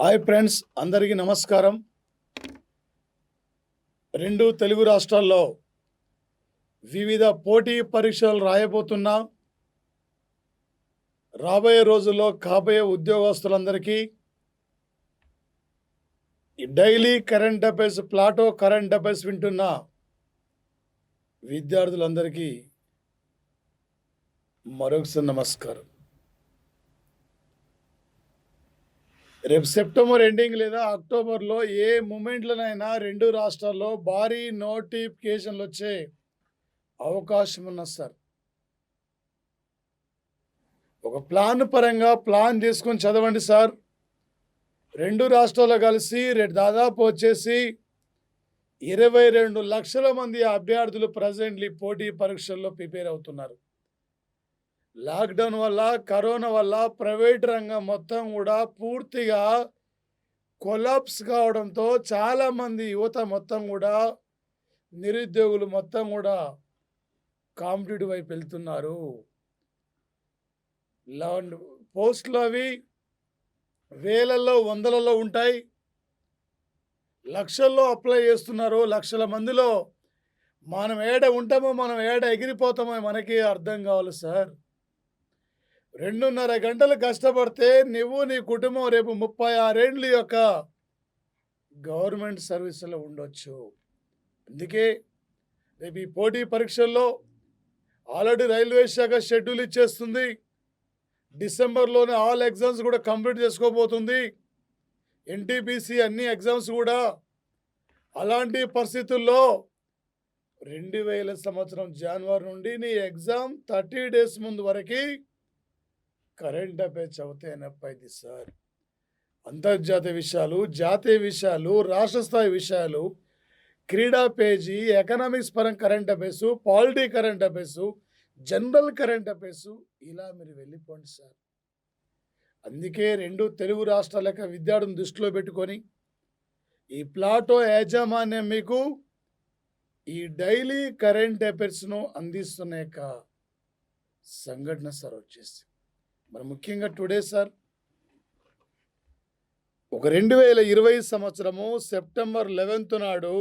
Hi friends, అందరికీ నమస్కారం. రెండు తెలుగు రాష్ట్రాల్లో వివిధ పోటీ పరీక్షలు రాయబోతున్న రాబోయే రోజుల్లో కాబోయే ఉద్యోగస్తులందరికీ ఈ daily current affairs, Plato current affairs వింటున్న విద్యార్థులందరికీ మరొకసారి నమస్కారం. రేపు సెప్టెంబర్ ఎండింగ్ లేదా అక్టోబర్లో ఏ మూమెంట్లోనైనా రెండు రాష్ట్రాల్లో భారీ నోటిఫికేషన్లు వచ్చే అవకాశం ఉన్నది సార్. ఒక ప్లాన్ పరంగా ప్లాన్ చేసుకొని చదవండి సార్. రెండు రాష్ట్రాలు కలిసి దాదాపు వచ్చేసి 22 లక్షల మంది అభ్యర్థులు ప్రజెంట్లీ పోటీ పరీక్షల్లో ప్రిపేర్ అవుతున్నారు. లాక్డౌన్ వల్ల, కరోనా వల్ల ప్రైవేట్ రంగం మొత్తం కూడా పూర్తిగా కొలాప్స్ కావడంతో చాలామంది యువత మొత్తం కూడా, నిరుద్యోగులు మొత్తం కూడా కాంపిటేటివ్ వైపు వెళ్తున్నారు. పోస్టులు అవి వేలల్లో, వందలలో ఉంటాయి. లక్షల్లో అప్లై చేస్తున్నారు. లక్షల మందిలో మనం ఏడ ఉంటామో, మనం ఏడ ఎగిరిపోతామో మనకి అర్థం కావాలి సార్. 2.5 గంటలు కష్టపడితే నువ్వు, నీ కుటుంబం రేపు 36 ఏళ్ళు యొక్క గవర్నమెంట్ సర్వీసులో ఉండొచ్చు. అందుకే రేపు ఈ పోటీ పరీక్షల్లో ఆల్రెడీ రైల్వే శాఖ షెడ్యూల్ ఇచ్చేస్తుంది. డిసెంబర్లోనే ఆల్ ఎగ్జామ్స్ కూడా కంప్లీట్ చేసుకోబోతుంది. ఎన్టీపీసీ అన్ని ఎగ్జామ్స్ కూడా. అలాంటి పరిస్థితుల్లో 2000 సంవత్సరం జనవరి నుండి నీ ఎగ్జామ్ 30 డేస్ ముందు వరకు కరెంట్ అఫైర్స్ అవుతాయనప్పది సార్. అంతర్జాతీయ విషయాలు, జాతీయ విషయాలు, రాష్ట్ర స్థాయి విషయాలు, క్రీడా పేజీ, ఎకనామిక్స్ పరం current affairs, polity current affairs, general current affairs, ఇలా మీరు వెళ్ళిపోండి సార్. అందుకే రెండు తెలుగు రాష్ట్రాల యొక్క విద్యార్థులను దృష్టిలో పెట్టుకొని ఈ ప్లాటో యాజమాన్యం మీకు ఈ డైలీ కరెంట్ అఫైర్స్ను అందిస్తున్న యొక్క సంఘటన సార్ వచ్చేసి మరి ముఖ్యంగా టుడే సార్, ఒక 2020 సంవత్సరము సెప్టెంబర్ 11 నాడు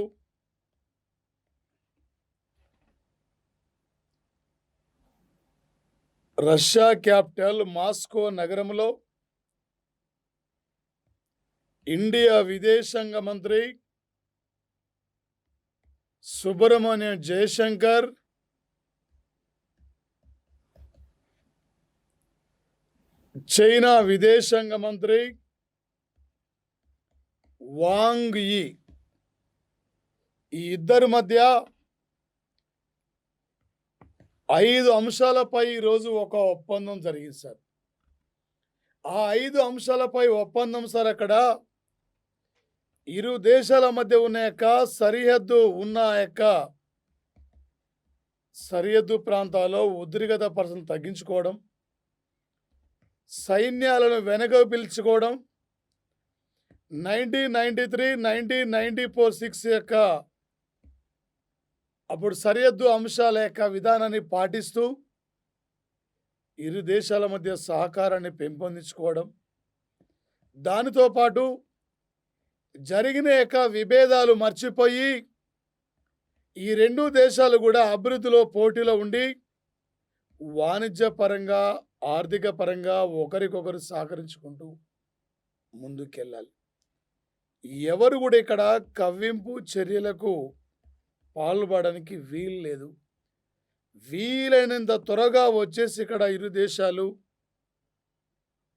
రష్యా క్యాపిటల్ మాస్కో నగరంలో ఇండియా విదేశాంగ మంత్రి సుబ్రహ్మణ్యం జయశంకర్, చైనా విదేశాంగ మంత్రి వాంగ్ యీ, ఈ ఇద్దరి మధ్య 5 అంశాలపై ఈరోజు ఒక ఒప్పందం జరిగింది సార్. ఆ 5 అంశాలపై ఒప్పందం సార్ అక్కడ ఇరు దేశాల మధ్య ఉన్న యొక్క సరిహద్దు ప్రాంతాల్లో ఉద్రిక్తత పరిస్థితులను తగ్గించుకోవడం, సైన్యాలను వెనక పిలుచుకోవడం, 1993, 1994 యొక్క అప్పుడు సరిహద్దు అంశాల యొక్క విధానాన్ని పాటిస్తూ ఇరు దేశాల మధ్య సహకారాన్ని పెంపొందించుకోవడం, దానితో పాటు జరిగిన యొక్క విభేదాలు మర్చిపోయి ఈ రెండు దేశాలు కూడా అభివృద్ధిలో పోటీలో ఉండి వాణిజ్య పరంగా, ఆర్థిక పరంగా ఒకరికొకరు సహకరించుకుంటూ ముందుకెళ్ళాలి. ఎవరు కూడా ఇక్కడ కవ్వింపు చర్యలకు పాల్పడడానికి వీలు లేదు. వీలైనంత త్వరగా వచ్చేసి ఇక్కడ ఇరు దేశాలు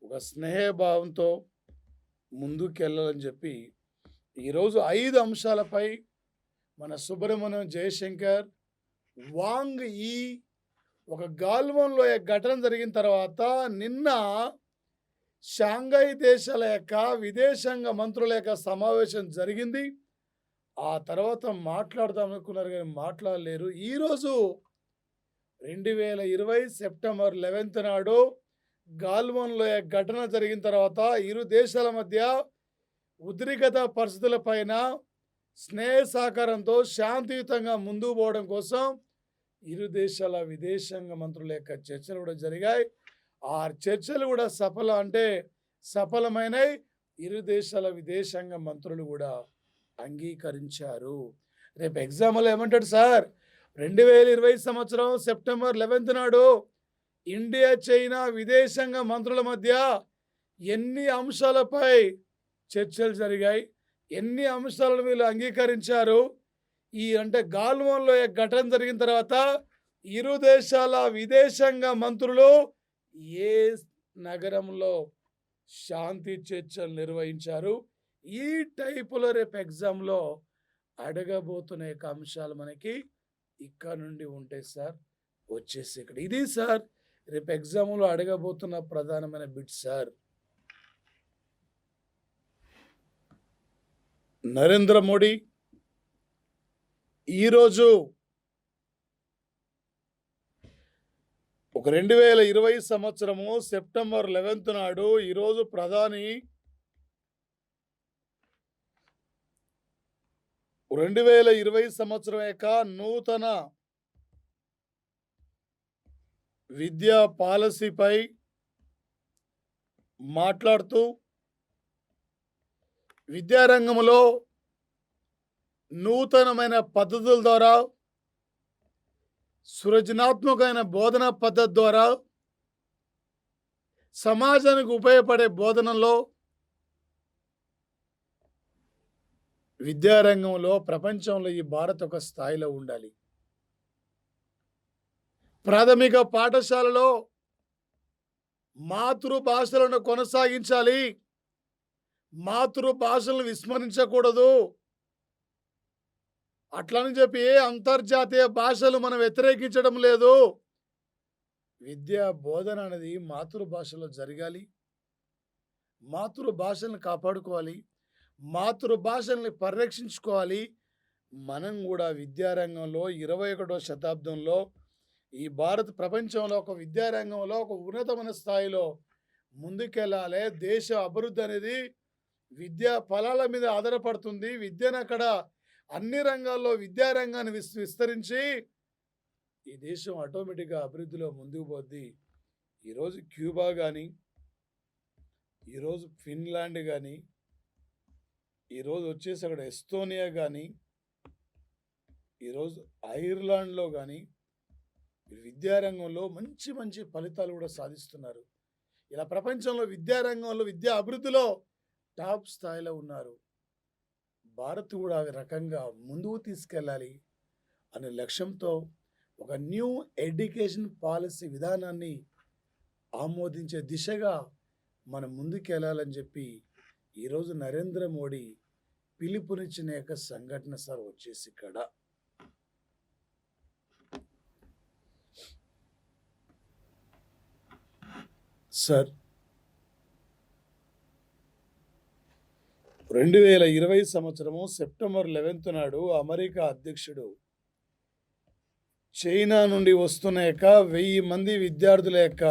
ఒక స్నేహభావంతో ముందుకెళ్ళాలని చెప్పి ఈరోజు 5 అంశాలపై మన సుబ్రహ్మణ్యం జయశంకర్, వాంగ్ యీ ఒక గాల్వాన్లో ఘటన జరిగిన తర్వాత నిన్న షాంఘై దేశాల యొక్క విదేశాంగ మంత్రుల యొక్క సమావేశం జరిగింది. ఆ తర్వాత మాట్లాడదాం అనుకున్నారు కానీ మాట్లాడలేరు. ఈరోజు 2020 సెప్టెంబర్ 11 నాడు గాల్వాన్లో ఘటన జరిగిన తర్వాత ఇరు దేశాల మధ్య ఉద్రిక్తత పరిస్థితులపైన స్నేహ సహకారంతో శాంతియుతంగా ముందుకు పోవడం కోసం ఇరు దేశాల విదేశాంగ మంత్రుల యొక్క చర్చలు కూడా జరిగాయి. ఆ చర్చలు కూడా సఫలమైనవి. ఇరు దేశాల విదేశాంగ మంత్రులు కూడా అంగీకరించారు. రేపు ఎగ్జామ్‌లో ఏమంటాడు సార్, 2020 సంవత్సరం సెప్టెంబర్ 11 నాడు ఇండియా, చైనా విదేశాంగ మంత్రుల మధ్య ఎన్ని అంశాలపై చర్చలు జరిగాయి, ఎన్ని అంశాలను వీళ్ళు అంగీకరించారు. అంటే గాల్వాన్ లోయ ఘటన జరిగిన తర్వాత ఇరు దేశాల విదేశాంగ మంత్రులు ఏ నగరంలో శాంతి చర్చలు నిర్వహించారు. ఈ టైపులో రేపు ఎగ్జామ్‌లో అడగబోతున్న యొక్క అంశాలు మనకి ఇక్కడ నుండి ఉంటాయి సార్. వచ్చేసి ఇక్కడ ఇది సార్ రేపు ఎగ్జామ్‌లో అడగబోతున్న ప్రధానమైన బిట్ సార్. నరేంద్ర మోడీ ఈరోజు ఒక 2020 సంవత్సరము సెప్టెంబర్ 11 నాడు ఈరోజు ప్రధాని 2020 సంవత్సరం యొక్క నూతన విద్యా పాలసీపై మాట్లాడుతూ విద్యారంగంలో నూతనమైన పద్ధతుల ద్వారా, సృజనాత్మకమైన బోధనా పద్ధతి ద్వారా సమాజానికి ఉపయోగపడే బోధనలో విద్యారంగంలో ప్రపంచంలో ఈ భారత్ ఒక స్థాయిలో ఉండాలి. ప్రాథమిక పాఠశాలలో మాతృభాషలను కొనసాగించాలి. మాతృభాషలను విస్మరించకూడదు. అట్లని చెప్పి ఏ అంతర్జాతీయ భాషలు మనం వ్యతిరేకించడం లేదు. విద్యా బోధన అనేది మాతృభాషలో జరగాలి. మాతృభాషలను కాపాడుకోవాలి. మాతృభాషల్ని పరిరక్షించుకోవాలి. మనం కూడా విద్యారంగంలో 21వ శతాబ్దంలో ఈ భారత ప్రపంచంలో ఒక విద్యారంగంలో ఒక ఉన్నతమైన స్థాయిలో ముందుకెళ్ళాలి. దేశ అభివృద్ధి అనేది విద్యా ఫలాల మీద ఆధారపడుతుంది. విద్యను అక్కడ అన్ని రంగాల్లో విద్యారంగాన్ని విస్తరించి ఈ దేశం ఆటోమేటిక్గా అభివృద్ధిలో ముందుకు పోద్ది. ఈరోజు క్యూబా కానీ, ఈరోజు ఫిన్లాండ్ కానీ, ఈరోజు వచ్చేసి అక్కడ ఎస్తోనియా కానీ, ఈరోజు ఐర్లాండ్లో కానీ విద్యారంగంలో మంచి మంచి ఫలితాలు కూడా సాధిస్తున్నారు. ఇలా ప్రపంచంలో విద్యారంగంలో విద్యా అభివృద్ధిలో టాప్ స్థాయిలో ఉన్నారు. భారత్ కూడా ఆ రకంగా ముందుకు తీసుకెళ్ళాలి అనే లక్ష్యంతో ఒక న్యూ ఎడ్యుకేషన్ పాలసీ విధానాన్ని ఆమోదించే దిశగా మనం ముందుకెళ్ళాలని చెప్పి ఈరోజు నరేంద్ర మోడీ పిలుపునిచ్చిన యొక్క సంఘటన సార్ వచ్చేసి ఇక్కడ. సార్ 2020 సంవత్సరము సెప్టెంబర్ 11 నాడు అమెరికా అధ్యక్షుడు చైనా నుండి వస్తున్న యొక్క 1000 మంది విద్యార్థుల యొక్క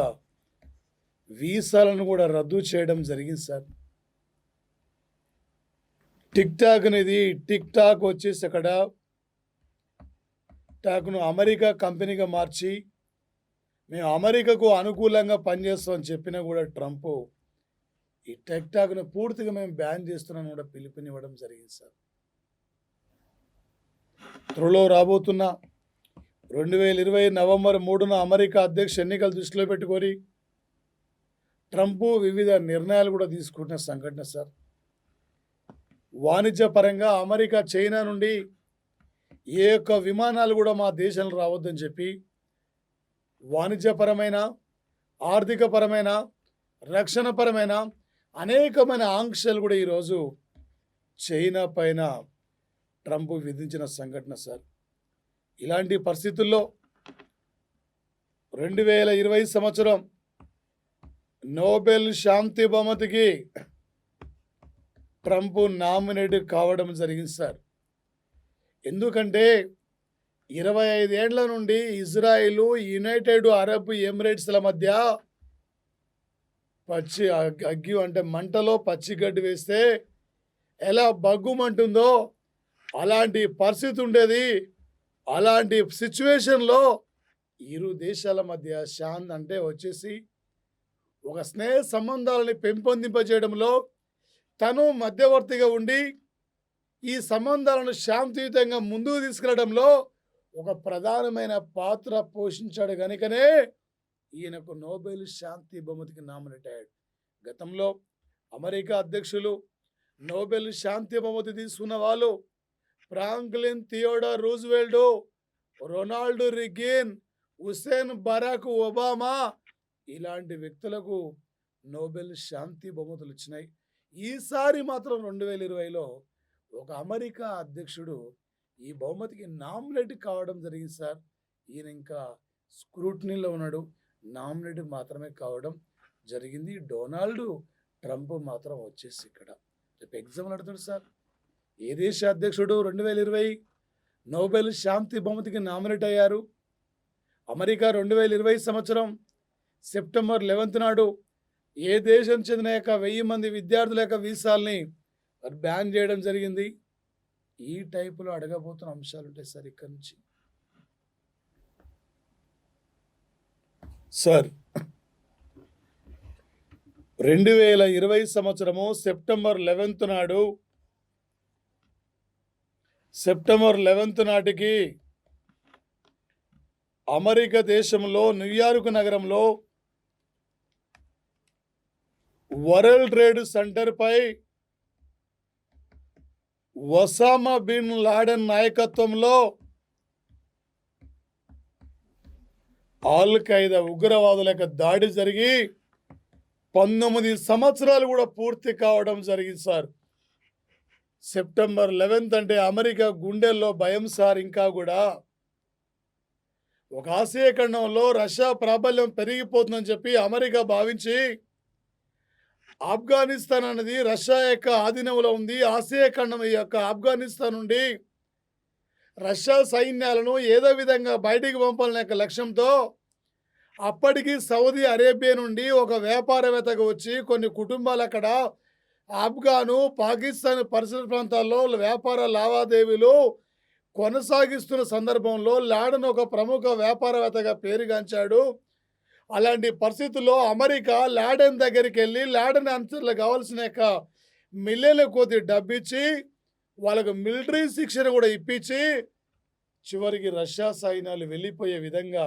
వీసాలను కూడా రద్దు చేయడం జరిగింది సార్. టిక్ టాక్ వచ్చేసి అక్కడ టాక్ను అమెరికా కంపెనీగా మార్చి మేము అమెరికాకు అనుకూలంగా పనిచేస్తామని చెప్పినా కూడా ట్రంప్ ఈ టిక్ టాక్ను పూర్తిగా మేము బ్యాన్ చేస్తున్నాను కూడా పిలుపునివ్వడం జరిగింది సార్. త్వరలో రాబోతున్న 2020 నవంబర్ 3న అమెరికా అధ్యక్ష ఎన్నికలు దృష్టిలో పెట్టుకొని ట్రంప్ వివిధ నిర్ణయాలు కూడా తీసుకుంటున్న సంఘటన సార్. వాణిజ్య పరంగా అమెరికా చైనా నుండి ఏ ఒక్క విమానాలు కూడా మా దేశంలో రావద్దని చెప్పి వాణిజ్యపరమైన, ఆర్థికపరమైన, రక్షణపరమైన అనేకమైన ఆంక్షలు కూడా ఈరోజు చైనా పైన ట్రంప్ విధించిన సంఘటన సార్. ఇలాంటి పరిస్థితుల్లో 2020 సంవత్సరం నోబెల్ శాంతి బహుమతికి ట్రంప్ నామినేట్ కావడం జరిగింది సార్. ఎందుకంటే 25 ఏళ్ల నుండి ఇజ్రాయిల్, యునైటెడ్ అరబ్ ఎమిరేట్స్ల మధ్య పచ్చి అగ్గి అంటే మంటలో పచ్చిగడ్డి వేస్తే ఎలా బగ్గుమంటుందో అలాంటి పరిస్థితి ఉండేది. అలాంటి సిచ్యువేషన్లో ఇరు దేశాల మధ్య శాంతి అంటే వచ్చేసి ఒక స్నేహ సంబంధాలని పెంపొందింపజేయడంలో తను మధ్యవర్తిగా ఉండి ఈ సంబంధాలను శాంతియుతంగా ముందుకు తీసుకెళ్లడంలో ఒక ప్రధానమైన పాత్ర పోషించాడు గనుకనే ఈయనకు నోబెల్ శాంతి బహుమతికి నామినేట్ అయ్యాడు. గతంలో అమెరికా అధ్యక్షులు నోబెల్ శాంతి బహుమతి తీసుకున్న వాళ్ళు Franklin Theodore Roosevelt, Ronald Reagan, Hussein Barack Obama ఇలాంటి వ్యక్తులకు నోబెల్ శాంతి బహుమతులు వచ్చినాయి. ఈసారి మాత్రం 2020లో ఒక అమెరికా అధ్యక్షుడు ఈ బహుమతికి నామినేట్ కావడం జరిగింది సార్. ఈయన ఇంకా స్క్రూటినీలో ఉన్నాడు. నామినేట్ మాత్రమే కావడం జరిగింది. డొనాల్డ్ ట్రంప్ మాత్రం వచ్చేసి ఇక్కడ రేపు ఎగ్జామ్ నడుతుంది సార్. ఏ దేశ అధ్యక్షుడు 2020 నోబెల్ శాంతి బహుమతికి నామినేట్ అయ్యారు? అమెరికా 2020 సంవత్సరం సెప్టెంబర్ 11 నాడు ఏ దేశం చెందిన 1000 మంది విద్యార్థుల యొక్క వీసాల్ని బ్యాన్ చేయడం జరిగింది. ఈ టైపులో అడగబోతున్న అంశాలు ఉంటాయి సార్ ఇక్కడ నుంచి. సార్ 2020 సంవత్సరము సెప్టెంబర్ 11 నాటికి అమెరికా దేశంలో న్యూయార్క్ నగరంలో వరల్డ్ ట్రేడ్ సెంటర్ పై ఒసామా బిన్ లాడెన్ నాయకత్వంలో ఆల్ ఖైదా ఉగ్రవాదుల యొక్క దాడి జరిగి 19 సంవత్సరాలు కూడా పూర్తి కావడం జరిగింది సార్. సెప్టెంబర్ 11 అంటే అమెరికా గుండెల్లో భయం సార్. ఇంకా కూడా ఒక ఆసియా ఖండంలో రష్యా ప్రాబల్యం పెరిగిపోతుందని చెప్పి అమెరికా భావించి ఆఫ్ఘనిస్తాన్ అనేది రష్యా యొక్క ఆధీనంలో ఉంది. ఆసియా ఖండం యొక్క ఆఫ్ఘనిస్తాన్ నుండి రష్యా సైన్యాలను ఏదో విధంగా బయటికి పంపాలనే యొక్క లక్ష్యంతో అప్పటికి సౌదీ అరేబియా నుండి ఒక వ్యాపారవేత్తగా వచ్చి కొన్ని కుటుంబాలు అక్కడ ఆఫ్ఘాను, పాకిస్తాన్ పరిసర ప్రాంతాల్లో వ్యాపార లావాదేవీలు కొనసాగిస్తున్న సందర్భంలో లాడెన్ ఒక ప్రముఖ వ్యాపారవేత్తగా పేరుగాంచాడు. అలాంటి పరిస్థితుల్లో అమెరికా లాడెన్ దగ్గరికి వెళ్ళి లాడెన్ అనుచరులకు కావాల్సిన మిలియన్ల కొద్ది డబ్బిచ్చి వాళ్ళకు మిలిటరీ శిక్షణ కూడా ఇప్పించి చివరికి రష్యా సైన్యాలు వెళ్ళిపోయే విధంగా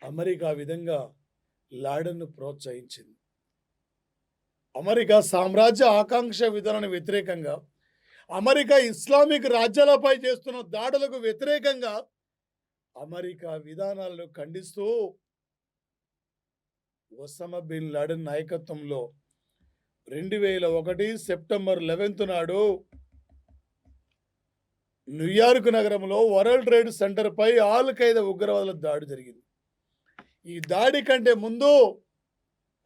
అమెరికా విధంగా లాడెన్ను ప్రోత్సహించింది. అమెరికా సామ్రాజ్య ఆకాంక్ష విధానానికి వ్యతిరేకంగా, అమెరికా ఇస్లామిక్ రాజ్యాలపై చేస్తున్న దాడులకు వ్యతిరేకంగా అమెరికా విధానాలను ఖండిస్తూ ఒసామా బిన్ లాడెన్ నాయకత్వంలో 2001 సెప్టెంబర్ 11 నాడు న్యూయార్క్ నగరంలో వరల్డ్ ట్రేడ్ సెంటర్ పై ఆల్ ఖైదా ఉగ్రవాదుల దాడి జరిగింది. ఈ దాడి కంటే ముందు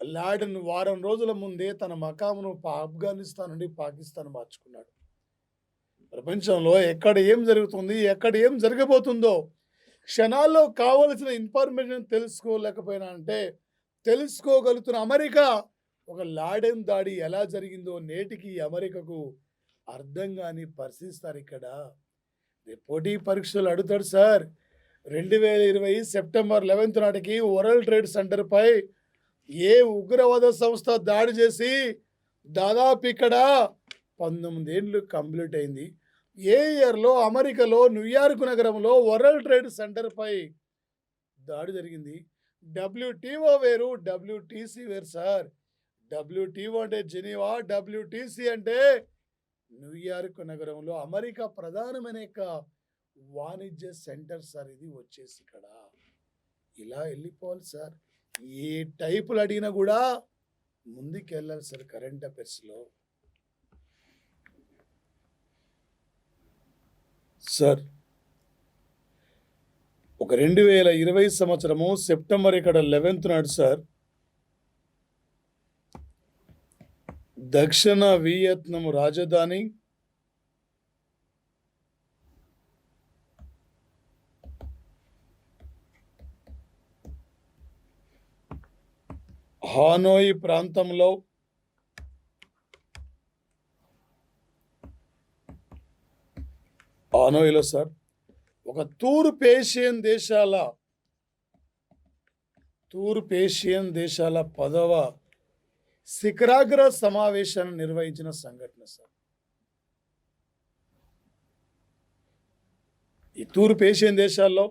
లాడెన్ వారం రోజుల ముందే తన మకామును ఆఫ్ఘనిస్తాన్ నుండి పాకిస్తాన్ మార్చుకున్నాడు. ప్రపంచంలో ఎక్కడ ఏం జరుగుతుంది, ఎక్కడ ఏం జరగబోతుందో క్షణాల్లో కావలసిన ఇన్ఫర్మేషన్ తెలుసుకోలేకపోయినా అంటే తెలుసుకోగలుగుతున్న అమెరికా ఒక లాడెన్ దాడి ఎలా జరిగిందో నేటికి అమెరికాకు అర్థం కాని పరిశీలిస్తారు. ఇక్కడ పోటీ పరీక్షలు అడుగుతాడు సార్. 2020 సెప్టెంబర్ 11 నాటికి వరల్డ్ ట్రేడ్ సెంటర్ పై ఏ ఉగ్రవాద సంస్థ దాడి చేసి దాదాపు ఇక్కడ 19 ఏళ్ళు కంప్లీట్ అయింది. ఏ ఇయర్లో అమెరికాలో న్యూయార్క్ నగరంలో వరల్డ్ ట్రేడ్ సెంటర్ పై దాడి జరిగింది? WTO వేరు, WTC వేరు సార్. WTO అంటే జెనీవా, WTC అంటే న్యూయార్క్ నగరంలో అమెరికా ప్రధానమైన వాణిజ్య సెంటర్ సార్. ఇది వచ్చేసి ఇక్కడ ఇలా వెళ్ళిపోవాలి సార్. ఏ టైపులు అడిగినా కూడా ముందుకు వెళ్ళాలి సార్ కరెంట్ అఫైర్స్లో. సార్ ఒక 2020 సంవత్సరము సెప్టెంబర్ 11 నాడు సార్ దక్షిణ వియత్నాం రాజధాని హానోయి ప్రాంతంలో హానోయిలో సార్ ఒక తూర్పు ఏషియన్ దేశాల 10వ శిఖరాగ్ర సమావేశాన్ని నిర్వహించిన సంఘటన సార్. ఈ తూర్పు ఏషియన్ దేశాల్లో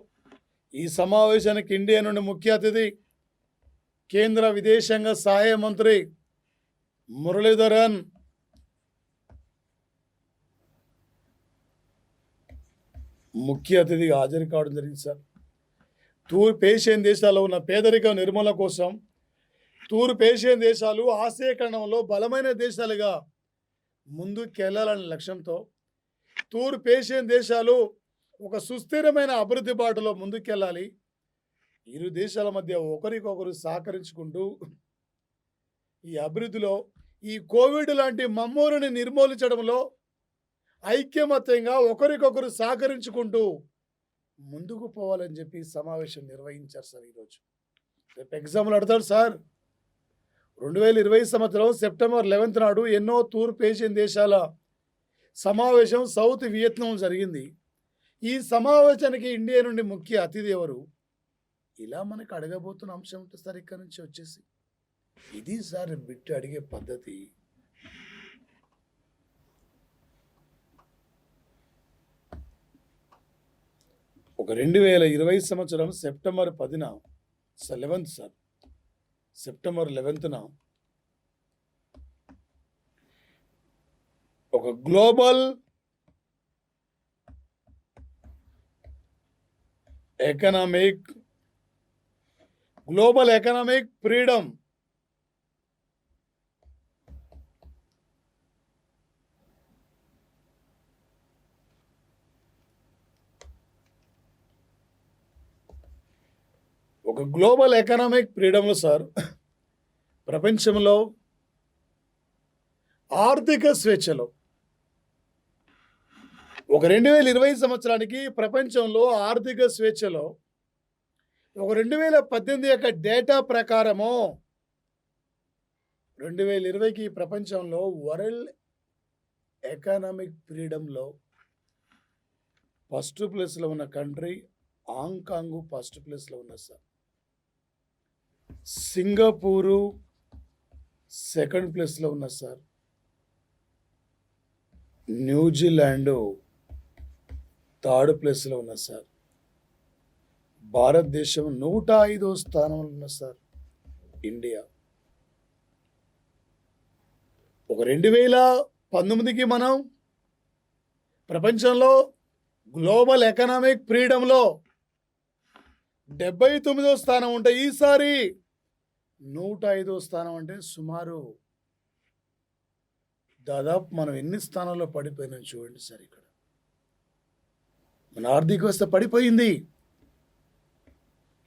ఈ సమావేశానికి ఇండియా నుండి ముఖ్య అతిథి కేంద్ర విదేశాంగ సహాయ మంత్రి మురళీధరన్ ముఖ్య అతిథిగా హాజరు కావడం జరిగింది సార్. తూర్పు ఏషియన్ దేశాల్లో ఉన్న పేదరికం నిర్మూలన కోసం తూర్పు ఏషియన్ దేశాలు ఆసియా ఖండంలో బలమైన దేశాలుగా ముందుకెళ్లాలనే లక్ష్యంతో తూర్పు ఏషియన్ దేశాలు ఒక సుస్థిరమైన అభివృద్ధి బాటలో ముందుకెళ్ళాలి, ఇరు దేశాల మధ్య ఒకరికొకరు సహకరించుకుంటూ ఈ అభివృద్ధిలో ఈ కోవిడ్ లాంటి మమ్మూరుని నిర్మూలించడంలో ఐక్యమత్యంగా ఒకరికొకరు సహకరించుకుంటూ ముందుకు పోవాలని చెప్పి సమావేశం నిర్వహించారు సార్. ఈరోజు రేపు ఎగ్జామ్లు అడతాడు సార్. 2020 సంవత్సరం సెప్టెంబర్ 11 నాడు ఎన్నో తూర్పు ఏషియన్ దేశాల సమావేశం సౌత్ వియత్నాం జరిగింది. ఈ సమావేశానికి ఇండియా నుండి ముఖ్య అతిథి ఎవరు? ఇలా మనకు అడగబోతున్న అంశం ఉంటుంది సార్. ఇక్కడ నుంచి వచ్చేసి ఇది సార్ బిట్టు అడిగే పద్ధతి. ఒక 2020 సంవత్సరం సెప్టెంబర్ 10న 11th సార్, సెప్టెంబర్ 11న ఒక గ్లోబల్ ఎకనామిక్ ఫ్రీడమ్ ఒక గ్లోబల్ ఎకనామిక్ ఫ్రీడమ్లో సార్ ప్రపంచంలో ఆర్థిక స్వేచ్ఛలో ఒక 2020 సంవత్సరానికి ప్రపంచంలో ఆర్థిక స్వేచ్ఛలో ఒక 2018 యొక్క డేటా ప్రకారము 2020కి ప్రపంచంలో వరల్డ్ ఎకనామిక్ ఫ్రీడమ్లో ఫస్ట్ ప్లేస్లో ఉన్న కంట్రీ హాంకాంగ్ ఫస్ట్ ప్లేస్లో ఉన్న సార్. సింగపూరు సెకండ్ ప్లేస్లో ఉన్న సార్. న్యూజిలాండ్ థర్డ్ ప్లేస్లో ఉన్న సార్. భారతదేశం 105వ స్థానంలో ఉన్న సార్. ఇండియా ఒక 2019కి మనం ప్రపంచంలో గ్లోబల్ ఎకనామిక్ ఫ్రీడమ్లో 79వ స్థానం ఉంటే ఈసారి 105వ స్థానం. అంటే సుమారు దాదాపు మనం ఎన్ని స్థానాల్లో పడిపోయినాం చూడండి సార్. ఇక్కడ మన ఆర్థిక వ్యవస్థ పడిపోయింది.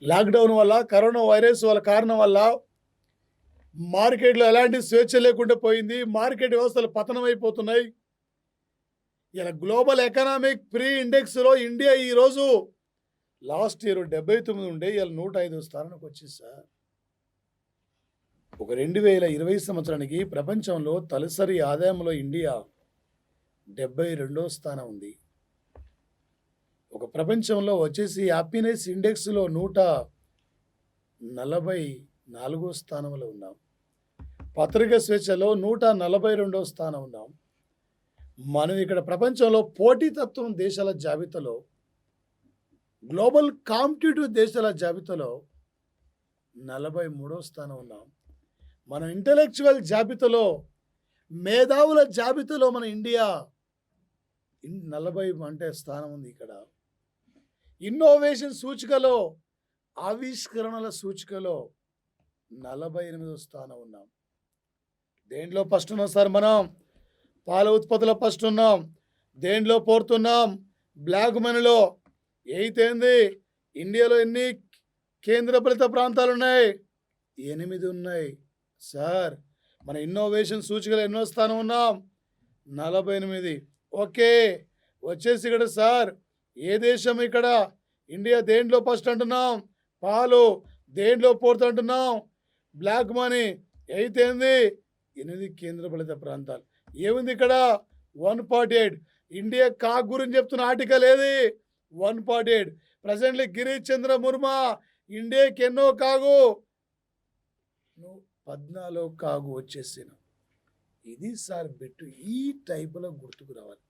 లాక్డౌన్ వల్ల, కరోనా వైరస్ వల్ల కారణం వల్ల మార్కెట్లో ఎలాంటి స్వేచ్ఛ లేకుండా పోయింది. మార్కెట్ వ్యవస్థలు పతనమైపోతున్నాయి. ఇలా గ్లోబల్ ఎకనామిక్ ఫ్రీ ఇండెక్స్లో ఇండియా ఈరోజు లాస్ట్ ఇయర్ 79 ఉండే ఇలా 105వ స్థానానికి వచ్చింది సార్. ఒక 2020 సంవత్సరానికి ప్రపంచంలో తలసరి ఆదాయంలో ఇండియా 72వ స్థానం ఉంది. ఒక ప్రపంచంలో వచ్చేసి హ్యాపీనెస్ ఇండెక్స్లో 144వ స్థానంలో ఉన్నాం. పత్రిక స్వేచ్ఛలో 142వ స్థానం ఉన్నాం. మనం ఇక్కడ ప్రపంచంలో పోటీతత్వం దేశాల జాబితాలో, గ్లోబల్ కాంపిటేటివ్ దేశాల జాబితాలో 43వ స్థానం ఉన్నాం. మన ఇంటలెక్చువల్ జాబితాలో, మేధావుల జాబితాలో మన ఇండియా 40 అంటే స్థానం ఉంది. ఇక్కడ ఇన్నోవేషన్ సూచికలో, ఆవిష్కరణల సూచికలో 48వ స్థానం ఉన్నాం. దేంట్లో ఫస్ట్ ఉన్నాం సార్? మనం పాల ఉత్పత్తుల ఫస్ట్ ఉన్నాం. దేంట్లో పోరుతున్నాం? బ్లాక్ మనీలో. ఏంది ఇండియాలో ఎన్ని కేంద్రపాలిత ప్రాంతాలు ఉన్నాయి? 8 ఉన్నాయి సార్. మన ఇన్నోవేషన్ సూచికలో ఎన్నో స్థానం ఉన్నాం? 48. ఓకే, వచ్చేసి ఇక్కడ సార్ ఏ దేశం ఇక్కడ? ఇండియా దేంట్లో ఫస్ట్ అంటున్నాం? పాలు. దేంట్లో ఫోర్త్ అంటున్నాం? Black money. ఏంది 8 కేంద్రపాలిత ప్రాంతాలు. ఏముంది ఇక్కడ? 148. ఇండియా కాక్ గురించి చెప్తున్న ఆర్టికల్ ఏది? 148. ప్రజెంట్లీ గిరీష్ చంద్ర ముర్మా ఇండియాకి ఎన్నో కాగు 14 కాగు వచ్చేసాను. ఇది సార్ బిట్టు. ఈ టైపులో గుర్తుకు రావాలి.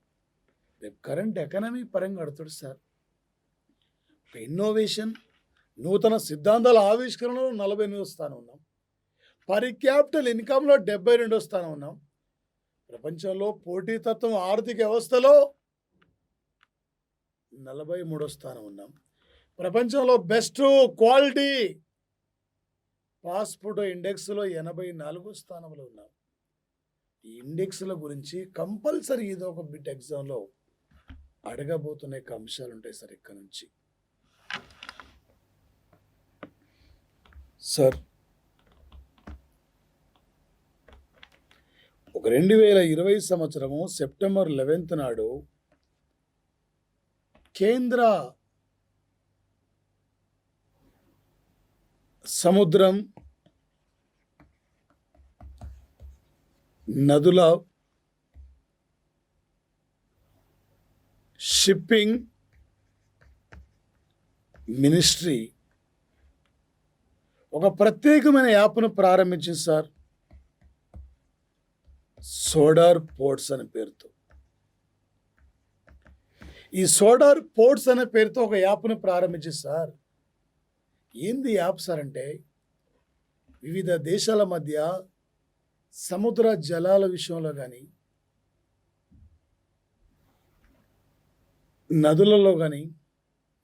రేపు కరెంట్ ఎకానమీ పరంగా అడుగుతాడు సార్. ఇన్నోవేషన్, నూతన సిద్ధాంతాల ఆవిష్కరణలో 48వ స్థానం ఉన్నాం. పర్ క్యాపిటల్ ఇన్కమ్‌లో 72వ స్థానం ఉన్నాం. ప్రపంచంలో పోటీతత్వం ఆర్థిక వ్యవస్థలో 43వ స్థానం ఉన్నాం. ప్రపంచంలో బెస్ట్ క్వాలిటీ పాస్పోర్ట్ ఇండెక్స్‌లో 84వ స్థానంలో ఉన్నాం. ఈ ఇండెక్స్‌ల గురించి కంపల్సరీ ఏదో ఒక బిట్ ఎగ్జామ్‌లో అడగబోతున్న అంశాలు ఉంటాయి సార్ ఇక్కడ నుంచి. సార్ ఒక 2020 సంవత్సరము సెప్టెంబర్ 11 నాడు కేంద్ర సముద్రం, నదుల, షిప్పింగ్ మినిస్ట్రీ ఒక ప్రత్యేకమైన యాప్ను ప్రారంభించింది సార్. సోడార్ పోర్ట్స్ అనే పేరుతో. ఈ సోడార్ పోర్ట్స్ అనే పేరుతో ఒక యాప్ను ప్రారంభించింది సార్. ఏంది యాప్ సార్ అంటే, వివిధ దేశాల మధ్య సముద్ర జలాల విషయంలో కానీ, నదులలో కానీ,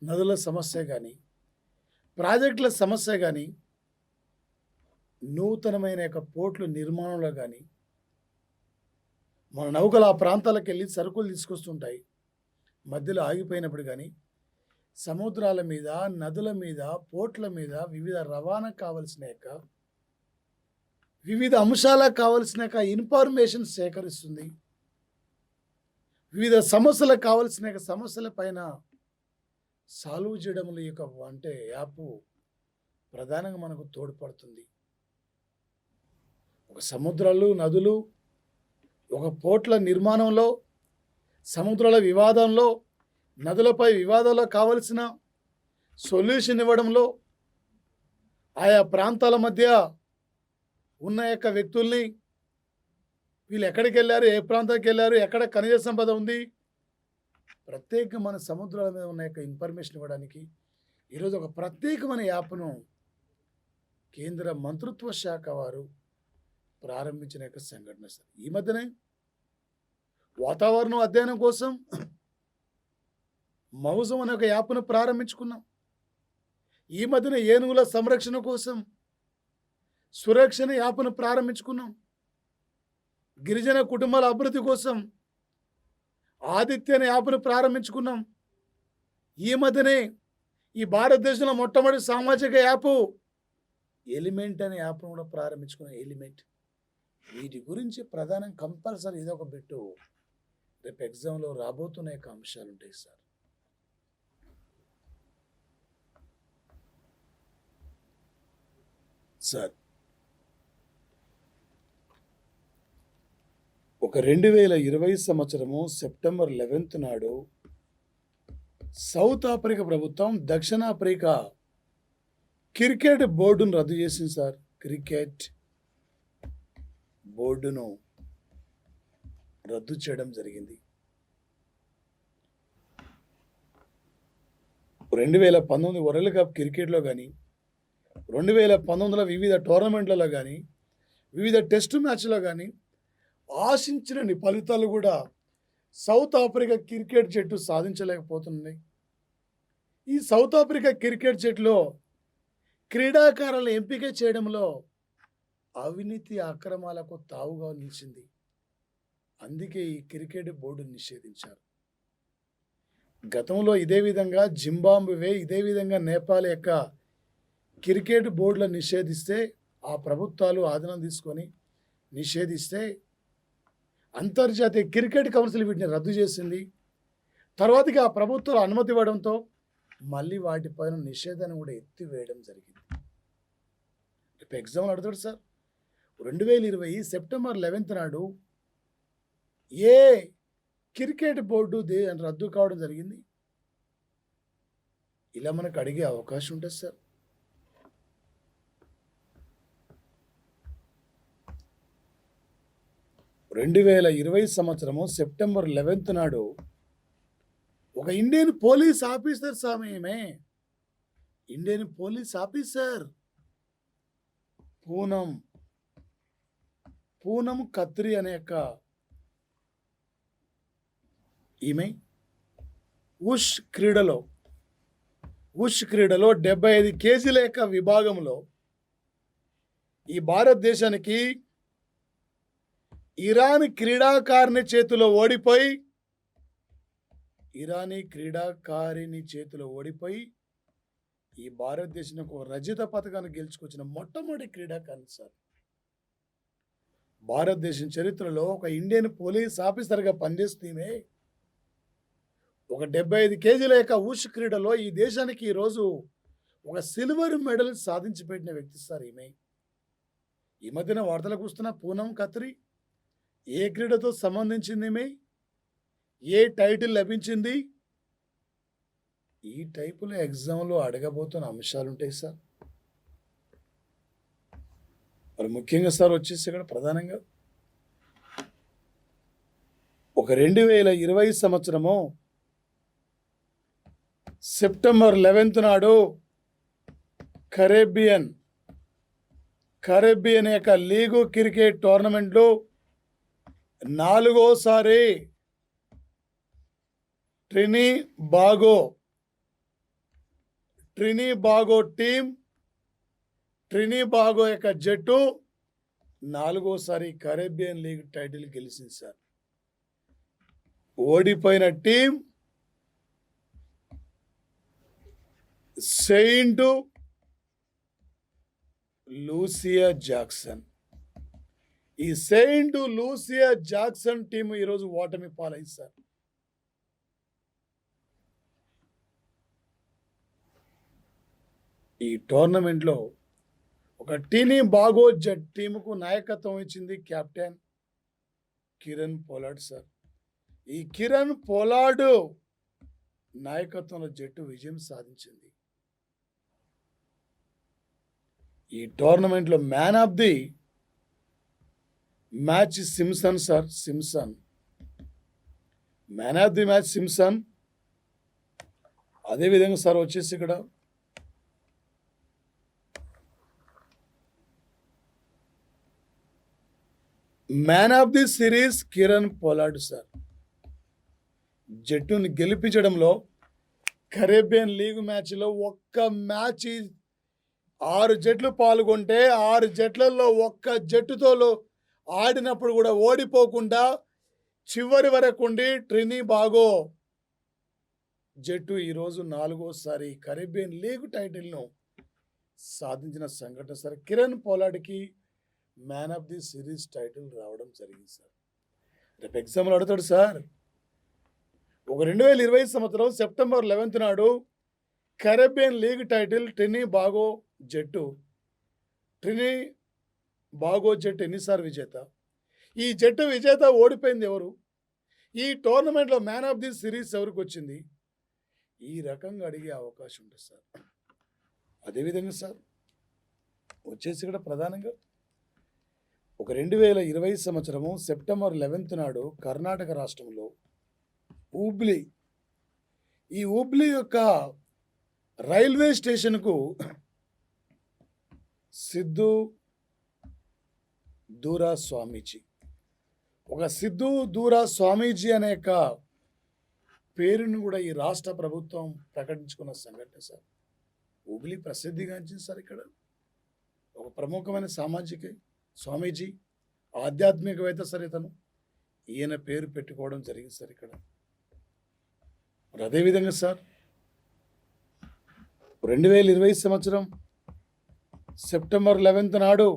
నదుల సమస్య కానీ, ప్రాజెక్టుల సమస్య కానీ, నూతనమైన యొక్క పోర్టుల నిర్మాణంలో కానీ, మన నౌకలు ఆ ప్రాంతాలకు వెళ్ళి సరుకులు తీసుకొస్తుంటాయి. మధ్యలో ఆగిపోయినప్పుడు కానీ సముద్రాల మీద, నదుల మీద, పోర్ట్ల మీద వివిధ రవాణా కావలసిన యొక్క వివిధ అంశాలకు కావలసిన యొక్క ఇన్ఫర్మేషన్ సేకరిస్తుంది. వివిధ సమస్యలకు కావలసిన యొక్క సమస్యల పైన సాల్వ్ చేయడంలో ఈ యొక్క అంటే యాప్ ప్రధానంగా మనకు తోడ్పడుతుంది. ఒక సముద్రాలు, నదులు, ఒక పోర్ట్ల నిర్మాణంలో, సముద్రాల వివాదంలో, నదులపై వివాదాల్లో కావలసిన సొల్యూషన్ ఇవ్వడంలో, ఆయా ప్రాంతాల మధ్య ఉన్న యొక్క వ్యక్తుల్ని వీళ్ళు ఎక్కడికి వెళ్ళారు, ఏ ప్రాంతానికి వెళ్ళారు, ఎక్కడ ఖనిజ సంపద ఉంది, ప్రత్యేకమైన సముద్రాల మీద ఉన్న యొక్క ఇన్ఫర్మేషన్ ఇవ్వడానికి ఈరోజు ఒక ప్రత్యేకమైన యాప్ను కేంద్ర మంత్రిత్వ శాఖ వారు ప్రారంభించిన యొక్క సంఘటన సార్. ఈ మధ్యనే వాతావరణం అధ్యయనం కోసం మౌజం అనే ఒక యాప్ను ప్రారంభించుకున్నాం. ఈ మధ్యన ఏనుగుల సంరక్షణ కోసం సురక్షణ యాప్ను ప్రారంభించుకున్నాం. గిరిజన కుటుంబాల అభివృద్ధి కోసం ఆదిత్య అనే యాప్ను ప్రారంభించుకున్నాం. ఈ మధ్యనే ఈ భారతదేశంలో మొట్టమొదటి సామాజిక యాప్ ఎలిమెంట్ అనే యాప్ను కూడా ప్రారంభించుకున్నాం. ఎలిమెంట్. వీటి గురించి ప్రధానం కంపల్సరీ ఏదో ఒక బిట్టు రేపు ఎగ్జామ్లో రాబోతున్న యొక్క అంశాలు ఉంటాయి సార్. సార్ ఒక 2020 సంవత్సరము సెప్టెంబర్ 11 నాడు సౌత్ ఆఫ్రికా ప్రభుత్వం దక్షిణాఫ్రికా క్రికెట్ బోర్డును రద్దు చేసింది సార్. క్రికెట్ బోర్డును రద్దు చేయడం జరిగింది. 2019 వరల్డ్ కప్ క్రికెట్లో కానీ, 2019లో వివిధ టోర్నమెంట్లలో కానీ, వివిధ టెస్ట్ మ్యాచ్లో కానీ ఆశించిన ఫలితాలు కూడా సౌత్ ఆఫ్రికా క్రికెట్ జట్టు సాధించలేకపోతుంది. ఈ సౌత్ ఆఫ్రికా క్రికెట్ జట్టులో క్రీడాకారులను ఎంపిక చేయడంలో అవినీతి అక్రమాలకు తావుగా నిలిచింది. అందుకే ఈ క్రికెట్ బోర్డు నిషేధించారు. గతంలో ఇదే విధంగా జింబాబ్వే, ఇదే విధంగా నేపాల్ యొక్క క్రికెట్ బోర్డులను నిషేధిస్తే, ఆ ప్రభుత్వాలు ఆధీనం తీసుకొని నిషేధిస్తే అంతర్జాతీయ క్రికెట్ కౌన్సిల్ వీటిని రద్దు చేసింది. తర్వాతకి ఆ ప్రభుత్వాలు అనుమతి ఇవ్వడంతో మళ్ళీ వాటిపైన నిషేధాన్ని కూడా ఎత్తివేయడం జరిగింది. ఇప్పుడు ఎగ్జామ్లు అడుగుతాడు సార్. 2020 సెప్టెంబర్ 11 నాడు ఏ క్రికెట్ బోర్డు రద్దు కావడం జరిగింది? ఇలా మనకు అడిగే అవకాశం ఉంటుంది సార్. 2020 సంవత్సరము సెప్టెంబర్ 11 నాడు ఒక ఇండియన్ పోలీస్ ఆఫీసర్ ఈమె. Indian police officer Poonam Poonam Khatri అనే యొక్క ఈమె ఉష్ క్రీడలో 75 కేజీల యొక్క విభాగంలో ఈ భారతదేశానికి ఇరానీ క్రీడాకారిణి చేతిలో ఓడిపోయి ఈ భారతదేశానికి ఒక రజత పథకాన్ని గెలుచుకొచ్చిన మొట్టమొదటి క్రీడాకారిణి సార్. భారతదేశం చరిత్రలో ఒక ఇండియన్ పోలీస్ ఆఫీసర్గా పనిచేస్తూనే ఒక 75 కేజీల యొక్క ఉష్ క్రీడలో ఈ దేశానికి ఈరోజు ఒక సిల్వర్ మెడల్ సాధించి పెట్టిన వ్యక్తి సార్ ఈమె. ఈ మధ్యన వార్తలకు వస్తున్న పూనం ఖత్రి ఏ క్రీడతో సంబంధించింది ఈమె, ఏ టైటిల్ లభించింది, ఈ టైపులో ఎగ్జామ్లో అడగబోతున్న అంశాలు ఉంటాయి సార్. మరి ముఖ్యంగా సార్ వచ్చేసి ఇక్కడ ప్రధానంగా ఒక 2020 సంవత్సరము సెప్టెంబర్ 11 నాడు కరేబియన్ యొక్క లీగు క్రికెట్ టోర్నమెంట్లో 4వసారి ట్రినిబాగో యొక్క జట్టు 4వసారి కరేబియన్ లీగ్ టైటిల్ గెలిచింది సార్. ఓడిపోయిన టీం సెయింట్ లూసియా జాక్సన్. ఈ సెయింట్ లూసియా జాక్సన్ టీం ఈరోజు ఓటమి పాలైంది సార్. ఈ టోర్నమెంట్లో ఒక ట్రినిబాగో జట్ టీముకు నాయకత్వం ఇచ్చింది కెప్టెన్ కిరణ్ పోలార్డ్ సార్. ఈ కిరణ్ పోలార్డ్ నాయకత్వంలో జట్టు విజయం సాధించింది. ఈ టోర్నమెంట్లో man of the match Simpson sir. Man of the match Simpson. అదేవిధంగా సార్ వచ్చేసి ఇక్కడ man of the series Kiran Pollard sir. జట్టును గెలిపించడంలో కరేబియన్ లీగ్ మ్యాచ్లో ఒక్క మ్యాచ్ 6 జట్లు పాల్గొంటే 6 జట్లలో ఒక్క జట్టుతో ఆడినప్పుడు కూడా ఓడిపోకుండా చివరి వరకు ఉండి ట్రినిబాగో జట్టు ఈరోజు 4వసారి కరేబియన్ లీగ్ టైటిల్ను సాధించిన సంఘటన సార్. కిరణ్ పోలార్డ్కి man of the series title రావడం జరిగింది సార్. రేపు ఎగ్జామ్లో అడుగుతాడు సార్. ఒక 2020 సంవత్సరం సెప్టెంబర్ 11 నాడు కరేబియన్ లీగ్ టైటిల్ ట్రినిబాగో జట్టు ఎన్నిసార్లు విజేత? ఈ జట్టు విజేత ఓడిపోయింది ఎవరు? ఈ టోర్నమెంట్లో మ్యాన్ ఆఫ్ ది సిరీస్ ఎవరికి వచ్చింది? ఈ రకంగా అడిగే అవకాశం ఉంటుంది సార్. అదేవిధంగా సార్ వచ్చేసి ఇక్కడ ప్రధానంగా ఒక 2020 సంవత్సరము సెప్టెంబర్ 11 నాడు కర్ణాటక రాష్ట్రంలో ఈ హుబ్లీ యొక్క రైల్వే స్టేషన్కు సిద్ధు దూరా స్వామీజీ అనే యొక్క పేరును కూడా ఈ రాష్ట్ర ప్రభుత్వం ప్రకటించుకున్న సంఘటన సార్. హుబ్లీ ప్రసిద్ధిగాంచింది సార్. ఇక్కడ ఒక ప్రముఖమైన స్వామీజీ ఆధ్యాత్మికవేత్త సార్. ఈయన పేరు పెట్టుకోవడం జరిగింది సార్ ఇక్కడ. మరి అదేవిధంగా సార్ 2020 సంవత్సరం సెప్టెంబర్ 11 నాడు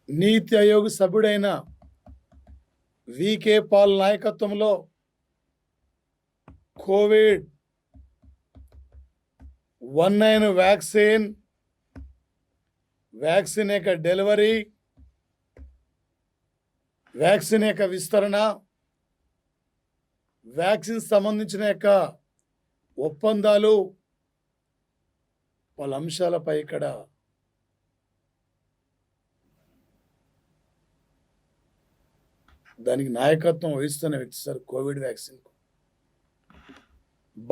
నీతి ఆయోగ్ సభ్యుడైన వికే పాల్ నాయకత్వంలో COVID-19 వ్యాక్సిన్ యొక్క డెలివరీ, వ్యాక్సిన్ యొక్క విస్తరణ, వ్యాక్సిన్ సంబంధించిన యొక్క ఒప్పందాలు, పలు అంశాలపై ఇక్కడ దానికి నాయకత్వం వహిస్తున్న వ్యక్తి sir Covid vaccine.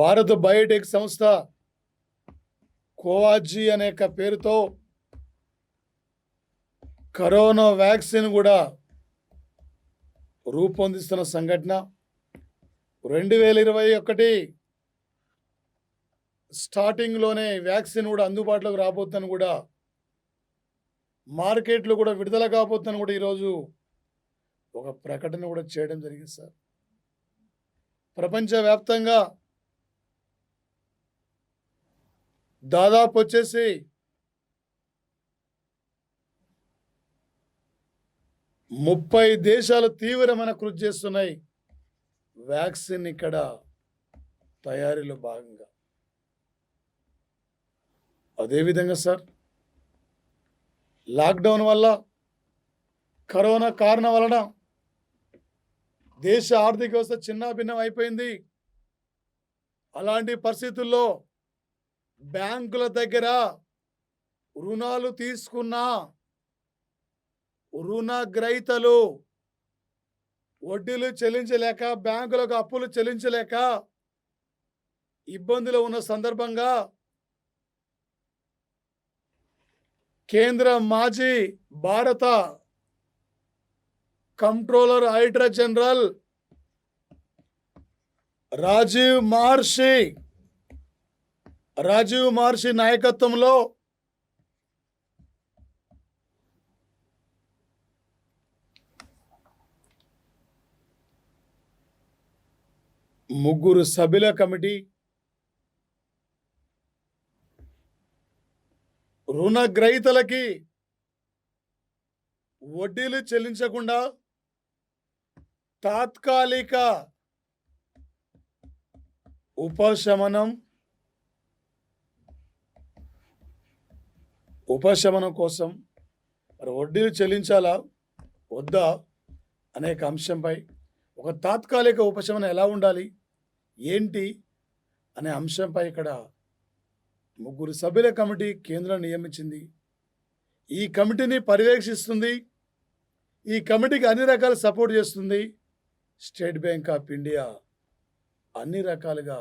Bharat Biotech సంస్థ కోవాజీ అనే పేరుతో కరోనా వ్యాక్సిన్ కూడా రూపొందిస్తున్న సంఘటన. 2021 స్టార్టింగ్లోనే వ్యాక్సిన్ కూడా అందుబాటులోకి రాబోతుందని కూడా, మార్కెట్లో కూడా విడుదల కాబోతుందని కూడా ఈరోజు ఒక ప్రకటన కూడా చేయడం జరిగింది సార్. ప్రపంచవ్యాప్తంగా దాదాపు వచ్చేసి 30 దేశాలు తీవ్రమైన కృషి చేస్తున్నాయి వ్యాక్సిన్ ఇక్కడ తయారీలో భాగంగా. అదేవిధంగా సార్, లాక్డౌన్ వల్ల, కరోనా కారణం వలన దేశ ఆర్థిక వ్యవస్థ చిన్నాభిన్నం అయిపోయింది. అలాంటి పరిస్థితుల్లో బ్యాంకుల దగ్గర రుణాలు తీసుకున్న రుణగ్రహీతలు వడ్డీలు చెల్లించలేక, బ్యాంకులకు అప్పులు చెల్లించలేక ఇబ్బందులు ఉన్న సందర్భంగా కేంద్ర మాజీ భారత కంట్రోలర్ ఆడిటర్ జనరల్ రాజీవ్ మహర్షి నాయకత్వంలో ముగ్గురు సభ్యుల కమిటీ రుణగ్రహీతలకి వడ్డీలు చెల్లించకుండా తాత్కాలిక ఉపశమనం కోసం వడ్డీలు చెల్లించాలా వద్దా అనేక అంశంపై ఒక తాత్కాలిక ఉపశమనం ఎలా ఉండాలి, ఏంటి అనే అంశంపై ఇక్కడ ముగ్గురు సభ్యుల కమిటీ కేంద్రం నియమించింది. ఈ కమిటీని పర్యవేక్షిస్తుంది. ఈ కమిటీకి అన్ని రకాల సపోర్ట్ చేస్తుంది స్టేట్ బ్యాంక్ ఆఫ్ ఇండియా. అన్ని రకాలుగా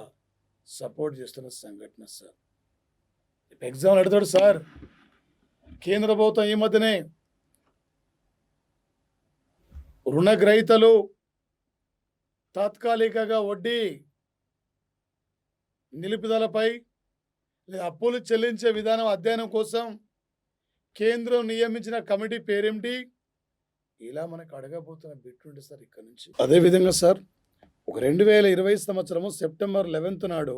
సపోర్ట్ చేస్తున్న సంఘటన సార్. ఎగ్జామ్ అడుగుతాడు సార్, కేంద్ర ప్రభుత్వం ఈ మధ్యనే రుణగ్రహీతలు తాత్కాలికంగా వడ్డీ నిలుపుదలపై లేదా అప్పులు చెల్లించే విధానం అధ్యయనం కోసం కేంద్రం నియమించిన కమిటీ పేరేమిటి, ఇలా మనకు అడగబోతున్న బిట్ ఉంది సార్ ఇక్కడ నుంచి. అదేవిధంగా సార్, ఒక 2020 సంవత్సరము సెప్టెంబర్ 11 నాడు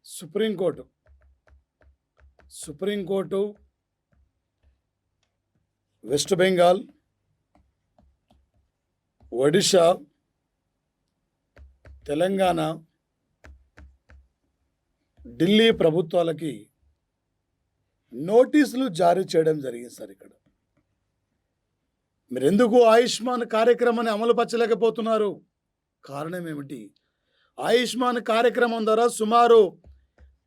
సుప్రీంకోర్టు వెస్ట్ బెంగాల్, ఒడిషా, తెలంగాణ, ఢిల్లీ ప్రభుత్వాలకి నోటీసులు జారీ చేయడం జరిగింది సార్. ఇక్కడ మీరు ఎందుకు ఆయుష్మాన్ కార్యక్రమాన్ని అమలుపరచలేకపోతున్నారు? కారణం ఏమిటి? ఆయుష్మాన్ కార్యక్రమం ద్వారా సుమారు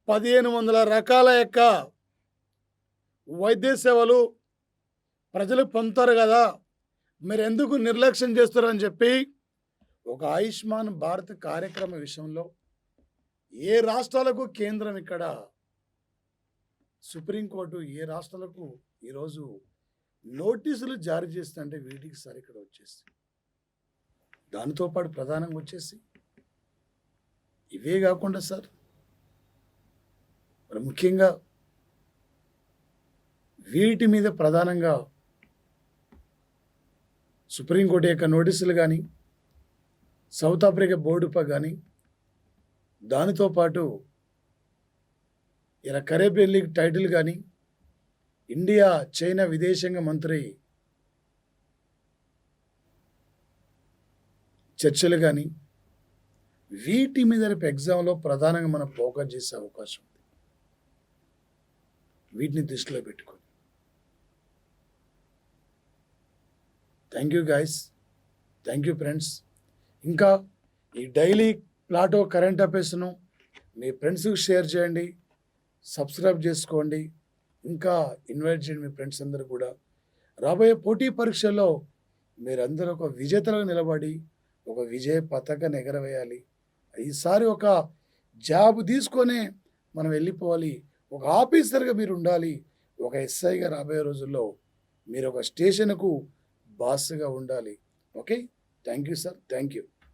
1500 రకాల యొక్క వైద్య సేవలు ప్రజలు పొందుతారు కదా, మీరు ఎందుకు నిర్లక్ష్యం చేస్తారని చెప్పి ఒక ఆయుష్మాన్ భారత్ కార్యక్రమ విషయంలో ఏ రాష్ట్రాలకు కేంద్రం ఇక్కడ సుప్రీంకోర్టు ఏ రాష్ట్రాలకు ఈరోజు నోటీసులు జారీ చేస్తుంటే వీటికి సార్ ఇక్కడ వచ్చేసి దానితో పాటు ప్రధానంగా వచ్చేసి ఇవే కాకుండా సార్, మరి ముఖ్యంగా వీటి మీద ప్రధానంగా సుప్రీంకోర్టు యొక్క నోటీసులు కానీ, సౌత్ ఆఫ్రికా బోర్డుపై కానీ, దానితో పాటు ఇలా కరేబియన్ లీగ్ టైటిల్ కానీ, ఇండియా చైనా విదేశాంగ మంత్రి చర్చలు కానీ, వీటి మీద రేపు ఎగ్జామ్లో ప్రధానంగా మనం ఫోకస్ చేసే అవకాశం ఉంది. వీటిని దృష్టిలో పెట్టుకొని thank you guys, thank you friends. ఇంకా ఈ డైలీ ప్లాటో కరెంట్ అఫైర్స్ను మీ ఫ్రెండ్స్కి షేర్ చేయండి, సబ్స్క్రైబ్ చేసుకోండి, ఇంకా ఇన్వైట్ చేయండి మీ ఫ్రెండ్స్ అందరూ కూడా. రాబోయే పోటీ పరీక్షల్లో మీరందరూ ఒక విజేతలుగా నిలబడి, ఒక విజయ పతాకాన్ని ఎగరవేయాలి. ఈసారి ఒక జాబ్ తీసుకొనే మనం వెళ్ళిపోవాలి. ఒక ఆఫీసర్‌గా మీరుండాలి. ఒక ఎస్ఐగా రాబోయే రోజుల్లో మీరొక స్టేషన్‌కు బాస్‌గా ఉండాలి. Okay. Thank you sir. Thank you.